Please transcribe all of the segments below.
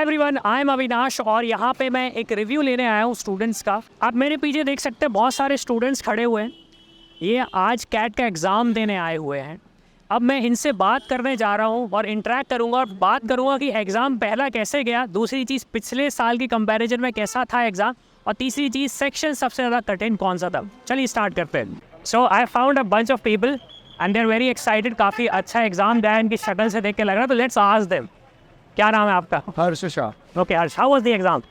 Everyone, I am Avinash और यहाँ पे मैं एक रिव्यू लेने आया हूँ स्टूडेंट्स का। आप मेरे पीछे देख सकते हैं बहुत सारे स्टूडेंट्स खड़े हुए हैं। ये आज कैट का एग्ज़ाम देने आए हुए हैं। अब मैं इनसे बात करने जा रहा हूँ और इंटरेक्ट करूँगा और बात करूँगा कि एग्ज़ाम पहला कैसे गया, दूसरी चीज़ पिछले साल की कंपैरिजन में कैसा था एग्ज़ाम, और तीसरी चीज़ सेक्शन सबसे ज़्यादा कठिन कौन सा था। चलिए स्टार्ट करते हैं। So I found a bunch of people and they are very excited. काफ़ी अच्छा एग्ज़ाम गया इनकी शक्ल से देख के लग रहा है, तो लेट्स आस्क देम। क्या नाम है आपका? Harsh Shah. Okay Harsh, how was the exam?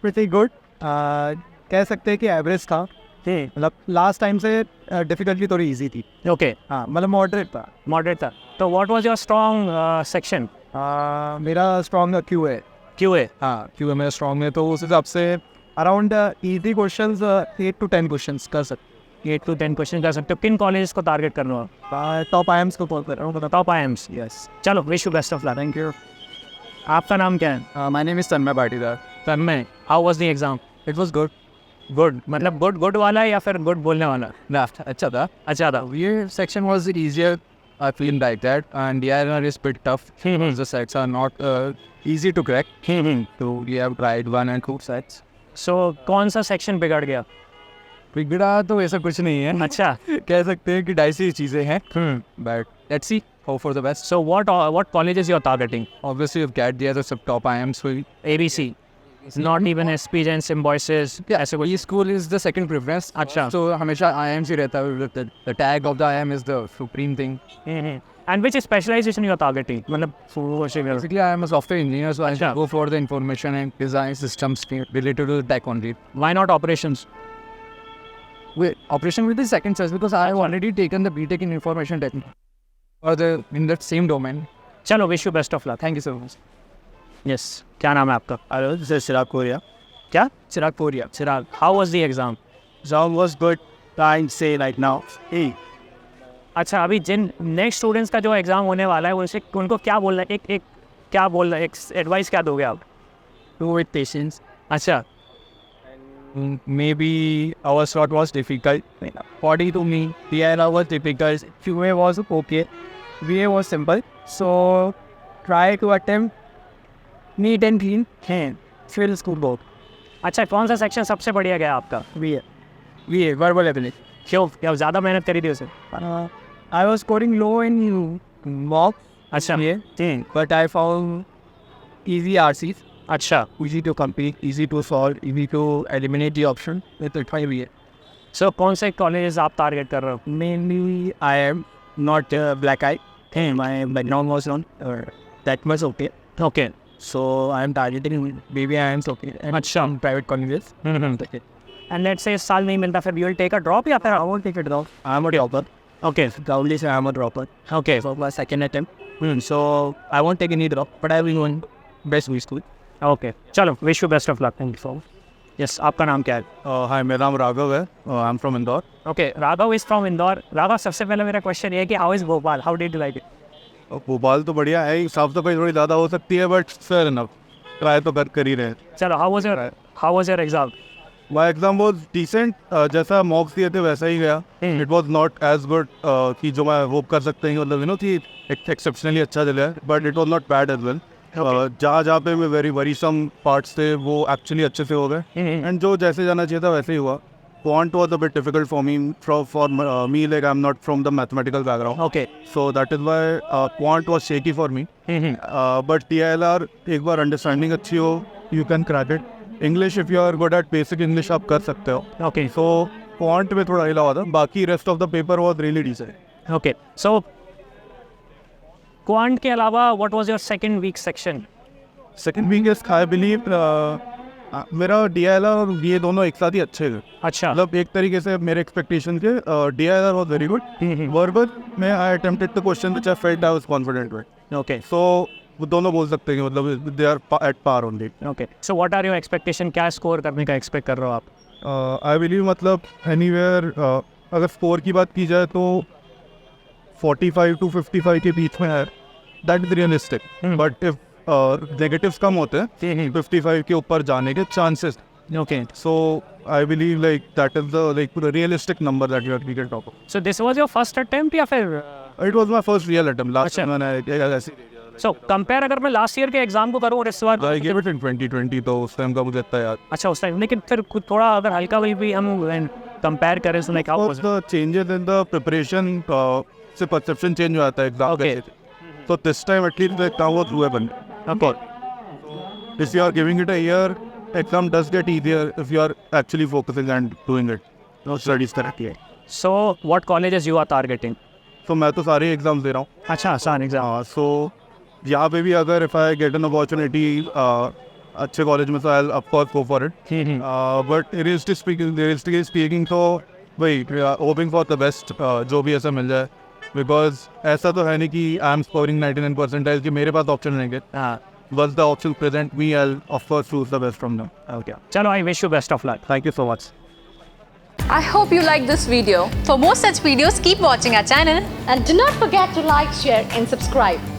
Pretty good. कह सकते हैं कि एवरेज था। मतलब लास्ट टाइम से डिफिकल्टी थोड़ी इजी थी। ओके, हाँ, मतलब मॉडरेट था। मॉडरेट था। तो what was your strong section? मेरा स्ट्रॉन्ग क्यू है। क्यूए। हाँ, क्यू है मेरा स्ट्रॉन्ग है, तो उस हिसाब से around easy questions 8 to 10 questions कर सकते। 8 to 10 क्वेश्चन कर सकते हो। किन कॉलेज को टारगेट करना हो? टॉप आईएम्स को कॉल कर रहा हूँ। Top IIMs. यस। चलो, wish you best of luck. Thank you. आपका नाम क्या है? My name is Tanmay Patidar. Tanmay, how was the exam? It was good. Good मतलब गुड वाला या फिर गुड बोलने वाला? अच्छा था। अच्छा था। Your section was easier, I feel like that, and the INR is bit tough. The sets are not easy to crack. So we have tried 1 and 2 sets. सो कौन सा सेक्शन बिगड़ गया? बिगड़ा तो ऐसा कुछ नहीं है। अच्छा। कह सकते हैं कि डाइसी चीज़ें हैं, but let's see, hope for the best. So what colleges you are targeting? Obviously, you've got the other sub top IIMs. So ABC, not even SP and Symbiosis ऐसे कुछ? ये school is the second preference. अच्छा। So हमेशा IIMs ही रहता है। The tag of the IIM is the supreme thing. And which specialization you are targeting? मतलब Basically, I am a software engineer, so I अच्छा। go for the information and design systems related to the tech only. why not operations? Wait, operation will be second choice because I have already taken the BTech in information technology or in that same domain. चलो, wish you best of luck. Thank you so much. Yes, क्या नाम है आपका? Hello, this is Chirag Korea. क्या? Chirag Poria. Chirag, how was the exam? Exam was good. Can't say right now. Hey, अच्छा, अभी जिन next students का जो exam होने वाला है उनको क्या बोलना है? एक क्या बोलना है, एक एडवाइस क्या दोगे आप? do with patience. अच्छा। Maybe our slot was difficult. According to me, DIR was difficult. QA was okay. VA was simple. So try to attempt neat and clean. Fill school board. अच्छा, कौन सा section सबसे बढ़िया गया आपका? VA, verbal ability. क्यों, क्या ज़्यादा मेहनत करी थी उसे? I was scoring low in mock. अच्छा। But I found easy RCs. अच्छा। Easy to complete, easy to solve, easy to eliminate the option with the 5 सो कौन से कॉलेजेस आप टारगेट कर रहे हो? Mainly, I am not black eye. My background was not that much okay. Okay. So I am targeting maybe I am okay. And अच्छा। some private colleges. And let's say इस साल नहीं मिलता, फिर you will take a drop या फिर? I won't take it off. I am a dropper. Okay. Proudly say I am a dropper. Okay. So my second attempt. So I won't take any drop, but I will win best we school. Okay, चलो, wish you best of luck. Thank you so much. Yes, आपका नाम क्या है? Hi, मेरा नाम राघव है। I am from Indore. Okay, Raghav is from Indore. Raghav, सबसे पहले मेरा क्वेश्चन ये है कि how is Bhopal, how did you like it? Bhopal तो बढ़िया है, साफ सफाई थोड़ी ज़्यादा हो सकती है, बट फेयर इनफ, ट्राई तो कर ही रहे हैं। चलो, how was your exam? My exam was decent. जैसा मॉक्स दिए थे वैसा ही गया। It was not as good कि जो मैं होप कर सकते हैं, मतलब कि एक्सेप्शनली अच्छा चला है, but it was not bad as well. जहाँ पे में वेरी वरीसम पार्ट्स थे वो एक्चुअली अच्छे से हो गए, एंड जो जैसे जाना चाहिए था वैसे ही हुआ। Quant was a bit difficult for me. For me, like I'm not from the mathematical background. Okay. So that is why quant was shaky for me. But TLR, एक बार understanding अच्छी हो, you can crack it. English, if you are good at basic English, आप कर सकते हो. Okay. So quant में थोड़ा हिला हुआ था, बाकी rest of the paper was really decent. Okay, so quant के अलावा what was your second week section? Second being is I believe मेरा DILR और ये दोनों एक साथ ही अच्छे थे। अच्छा। मतलब एक तरीके से मेरे एक्सपेक्टेशन के DILR was very good. Verbal में I attempted the question which I felt I was confident with. Okay. So वो दोनों बोल सकते हैं कि मतलब they are at par only. Okay, so what are your expectation? क्या स्कोर करने का एक्सपेक्ट कर रहे हो आप? I believe मतलब anywhere अगर स्कोर की बात की जाए तो 45 to 55 के बीच में है, that is realistic. But if negatives कम होते हैं 55 के ऊपर जाने के chances. Okay, so I believe like that is the like realistic number that we can talk about. So this was your first attempt या फिर? It was my first real attempt. Last अच्छा। टाइम मैंने ऐसे so compare अगर मैं last year के exam को करूँ और इस बार आई गिव इट इन 2020, तो उस टाइम का मुझे इतना याद। अच्छा उस टाइम, लेकिन फिर कुछ थोड़ा अगर हल्का भी हम कंपेयर करें तो like how was the changes in the preparation से परसेप्शन चेंज हो जाता है एग्जाम Okay. के। तो this time at least the exam was doable. Okay If you are giving it a year, exam does get easier if you are actually focusing and doing it. No studies correctly. सो what colleges you are targeting? So मैं तो सारे exams दे रहा हूँ। अच्छा आसान exam. So यहाँ पे भी अगर if I get an opportunity अच्छे कॉलेज में, so I'll of course go for it. But realistically speaking तो वही hoping for the best, जो भी ऐसा मिल जाए, because ऐसा तो है नहीं कि I am scoring 99 percentile कि मेरे पास ऑप्शन रहेंगे। हाँ Once the options present me, I'll of course choose the best from them. Okay चलो, I wish you best of luck. Thank you so much. I hope you like this video. For more such videos, keep watching our channel. And do not forget to like, share and subscribe.